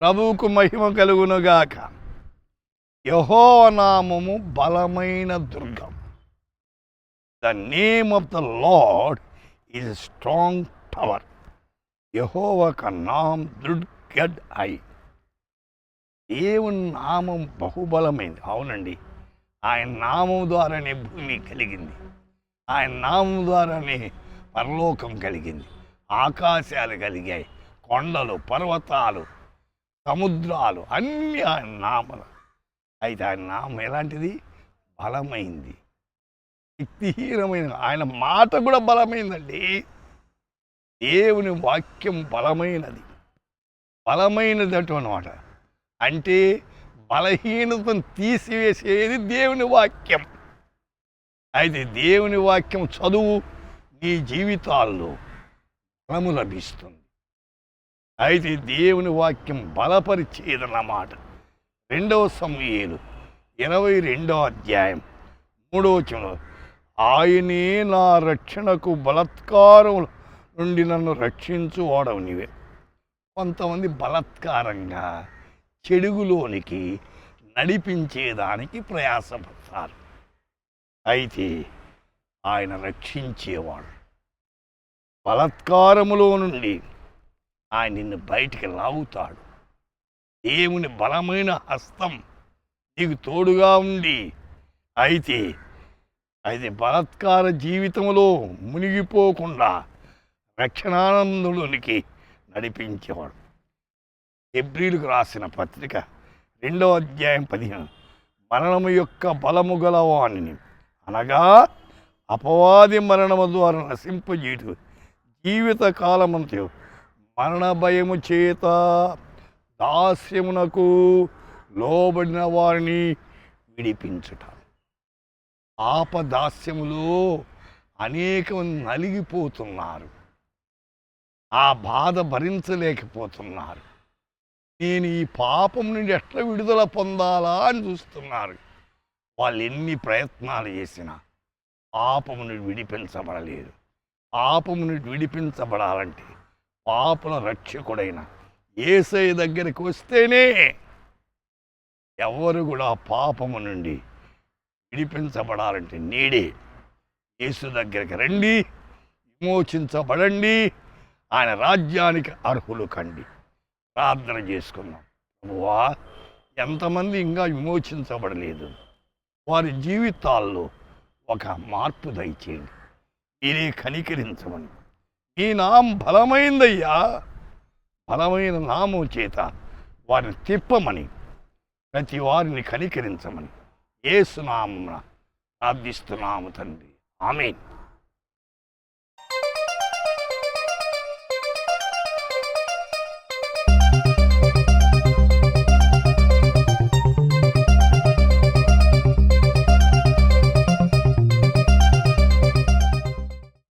ప్రభువుకు మహిమ కలుగునుగాక. యెహోవా నామము బలమైన దుర్గం. The name of the lord is a strong tower. యెహోవా కా నామ్ దృఢగఢ్ హై. దేవుని నామం బహుబలమైంది. అవునండి, ఆయన నామం ద్వారానే భూమి కలిగింది. ఆయన నామం ద్వారానే పరలోకం కలిగింది. ఆకాశాలు కలిగాయి, కొండలు, పర్వతాలు, సముద్రాలు అన్నీ ఆయన నామలు. అయితే ఆయన నామం ఎలాంటిది? బలమైంది, శక్తిహీనమైన. ఆయన మాట కూడా బలమైందండి. దేవుని వాక్యం బలమైనది. బలమైనది అన్నమాట. అంటే బలహీనతను తీసివేసేది దేవుని వాక్యం. అయితే దేవుని వాక్యం చదువు, నీ జీవితాల్లో బలము లభిస్తుంది. అయితే దేవుని వాక్యం బలపరిచేదన్నమాట. 2 సమూయేలు 22వ అధ్యాయం 3వ వచనం, ఆయనే నా రక్షణకు బలాత్కారం నుండి నన్ను రక్షించువాడవు నీవే. కొంతమంది బలాత్కారంగా చెడుగులోనికి నడిపించేదానికి ప్రయాసపడతారు. అయితే ఆయన రక్షించేవాడు. బలాత్కారములో నుండి ఆయన నిన్ను బయటికి లాగుతాడు. దేవుని బలమైన హస్తం నీకు తోడుగా ఉండి అయితే బలాత్కార జీవితంలో మునిగిపోకుండా రక్షణానందులోనికి నడిపించేవాడు. హెబ్రీయులకు రాసిన పత్రిక 2వ అధ్యాయం 15, మరణము యొక్క బలము గలవాణిని అనగా అపవాది మరణము ద్వారా నశింపజేయటు జీవిత కాలమంతా మరణ భయము చేత దాస్యమునకు లోబడిన వారిని విడిపించుట. ఆపదాస్యములో అనేక మంది నలిగిపోతున్నారు. ఆ బాధ భరించలేకపోతున్నారు. నేను ఈ పాపం నుండి ఎట్లా విడుదల పొందాలా అని చూస్తున్నారు. వాళ్ళు ఎన్ని ప్రయత్నాలు చేసినా పాపము నుండి విడిపించబడలేదు. పాపము నుండి విడిపించబడాలంటే పాపుల రక్షకుడైన యేసయ్య దగ్గరికి వస్తేనే ఎవరు కూడా పాపము నుండి విడిపించబడాలంటే నేడే యేసు దగ్గరికి రండి, విమోచించబడండి, ఆయన రాజ్యానికి అర్హులు కండి. ప్రార్థన చేసుకుందాం. ప్రభువా, ఎంతమంది ఇంకా విమోచించబడలేదు, వారి జీవితాల్లో ఒక మార్పు దయచేయండి. మీరే కనికరించమని. ఈ నామం బలమైందయ్యా, బలమైన నామం చేత వారిని తిప్పమని, ప్రతి వారిని కనికరించమని యేసు నామమున ప్రార్థిస్తున్నాము తండ్రి. ఆమేన్.